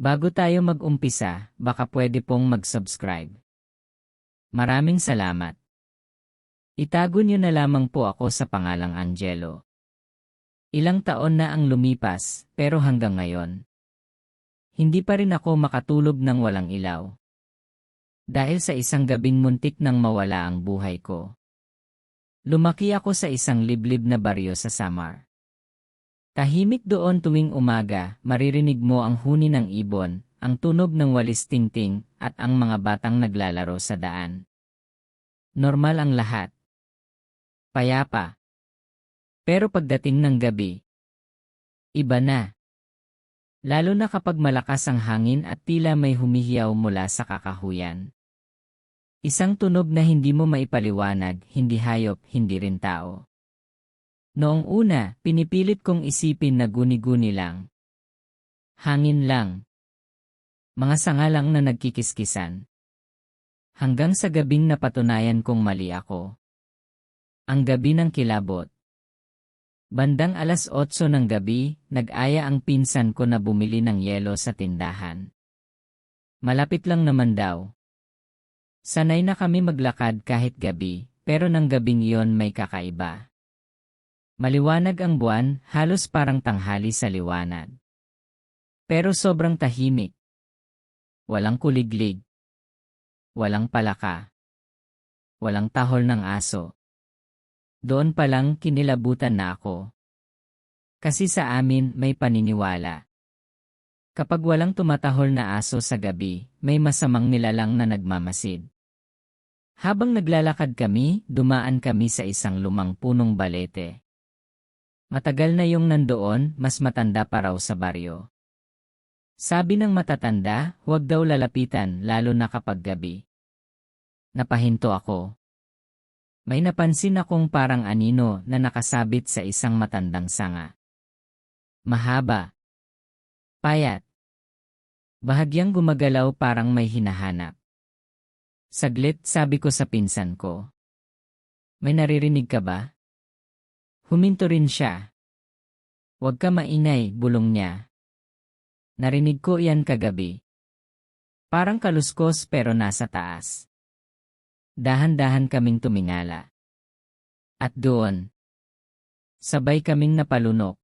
Bago tayo mag-umpisa, baka pwede pong mag-subscribe. Maraming salamat. Itago niyo na lamang po ako sa pangalang Angelo. Ilang taon na ang lumipas, pero hanggang ngayon, hindi pa rin ako makatulog ng walang ilaw. Dahil sa isang gabing muntik nang mawala ang buhay ko. Lumaki ako sa isang liblib na baryo sa Samar. Tahimik doon tuwing umaga, maririnig mo ang huni ng ibon, ang tunog ng walis tingting, at ang mga batang naglalaro sa daan. Normal ang lahat. Payapa. Pero pagdating ng gabi, iba na. Lalo na kapag malakas ang hangin at tila may humihiyaw mula sa kakahuyan. Isang tunog na hindi mo maipaliwanag, hindi hayop, hindi rin tao. Noong una, pinipilit kong isipin na guni-guni lang. Hangin lang. Mga sanga lang na nagkikiskisan. Hanggang sa gabing napatunayan kong mali ako. Ang gabi ng kilabot. Bandang 8:00 ng gabi, nag-aya ang pinsan ko na bumili ng yelo sa tindahan. Malapit lang naman daw. Sanay na kami maglakad kahit gabi, pero ng gabing iyon may kakaiba. Maliwanag ang buwan, halos parang tanghali sa liwanag. Pero sobrang tahimik. Walang kuliglig. Walang palaka. Walang tahol ng aso. Doon pa lang kinilabutan na ako. Kasi sa amin may paniniwala. Kapag walang tumatahol na aso sa gabi, may masamang nilalang na nagmamasid. Habang naglalakad kami, dumaan kami sa isang lumang punong balete. Matagal na yung nandoon, mas matanda pa raw sa baryo. Sabi ng matatanda, huwag daw lalapitan lalo na kapag gabi. Napahinto ako. May napansin akong parang anino na nakasabit sa isang matandang sanga. Mahaba. Payat. Bahagyang gumagalaw parang may hinahanap. Saglit, sabi ko sa pinsan ko. May naririnig ka ba? Huminto rin siya. Huwag ka maingay, bulong niya. Narinig ko iyan kagabi. Parang kaluskos pero nasa taas. Dahan-dahan kaming tumingala. At doon, sabay kaming napalunok.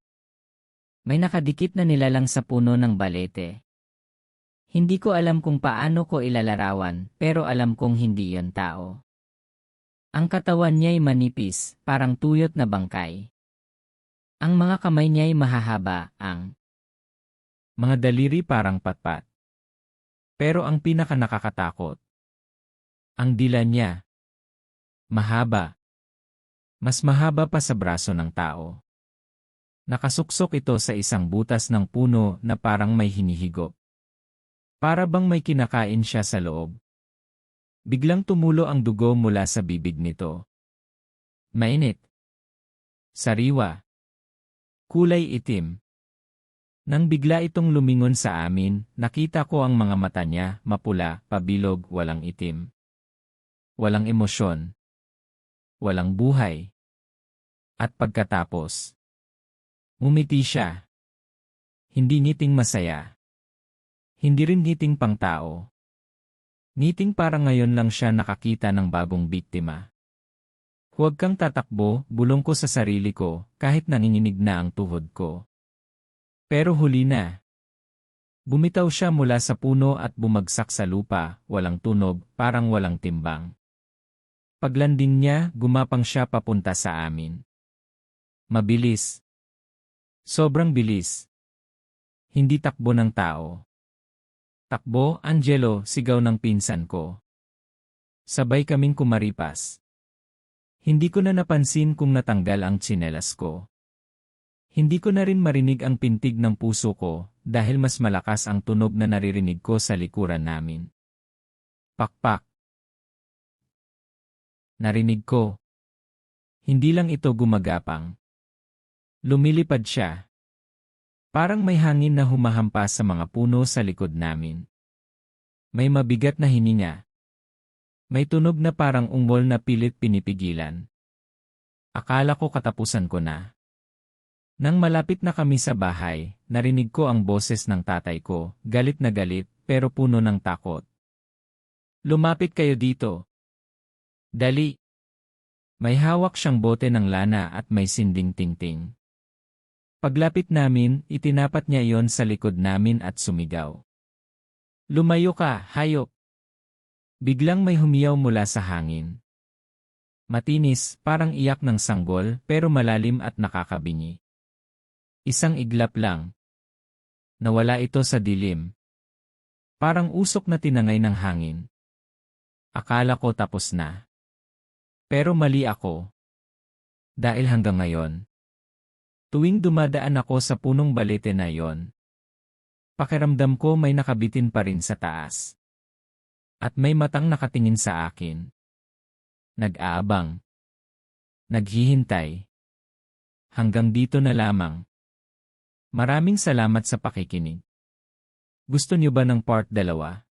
May nakadikit na nilalang sa puno ng balete. Hindi ko alam kung paano ko ilalarawan, pero alam kong hindi yon tao. Ang katawan niya'y manipis, parang tuyot na bangkay. Ang mga kamay niya'y mahahaba, ang mga daliri parang patpat. Pero ang pinaka nakakatakot, ang dila niya. Mahaba. Mas mahaba pa sa braso ng tao. Nakasuksok ito sa isang butas ng puno na parang may hinihigop. Para bang may kinakain siya sa loob. Biglang tumulo ang dugo mula sa bibig nito. Mainit. Sariwa. Kulay itim. Nang bigla itong lumingon sa amin, nakita ko ang mga mata niya, mapula, pabilog, walang itim. Walang emosyon. Walang buhay. At pagkatapos, ngumiti siya. Hindi ngiting masaya. Hindi rin ngiting pangtao. Ngiting parang ngayon lang siya nakakita ng bagong biktima. Huwag kang tatakbo, bulong ko sa sarili ko, kahit nanginginig na ang tuhod ko. Pero huli na. Bumitaw siya mula sa puno at bumagsak sa lupa, walang tunog, parang walang timbang. Paglanding niya, gumapang siya papunta sa amin. Mabilis. Sobrang bilis. Hindi takbo ng tao. Takbo, Angelo, sigaw ng pinsan ko. Sabay kaming kumaripas. Hindi ko na napansin kung natanggal ang tsinelas ko. Hindi ko na rin marinig ang pintig ng puso ko dahil mas malakas ang tunog na naririnig ko sa likuran namin. Pakpak. Narinig ko. Hindi lang ito gumagapang. Lumilipad siya. Parang may hangin na humahampas sa mga puno sa likod namin. May mabigat na hininga. May tunog na parang ungol na pilit pinipigilan. Akala ko katapusan ko na. Nang malapit na kami sa bahay, narinig ko ang boses ng tatay ko, galit na galit, pero puno ng takot. Lumapit kayo dito. Dali. May hawak siyang bote ng lana at may sinding tingting. Paglapit namin, itinapat niya iyon sa likod namin at sumigaw. Lumayo ka, hayop! Biglang may humiyaw mula sa hangin. Matinis, parang iyak ng sanggol, pero malalim at nakakabingi. Isang iglap lang. Nawala ito sa dilim. Parang usok na tinangay ng hangin. Akala ko tapos na. Pero mali ako. Dahil hanggang ngayon, tuwing dumadaan ako sa punong balete na yon, pakiramdam ko may nakabitin pa rin sa taas. At may matang nakatingin sa akin. Nag-aabang. Naghihintay. Hanggang dito na lamang. Maraming salamat sa pakikinig. Gusto niyo ba ng part 2?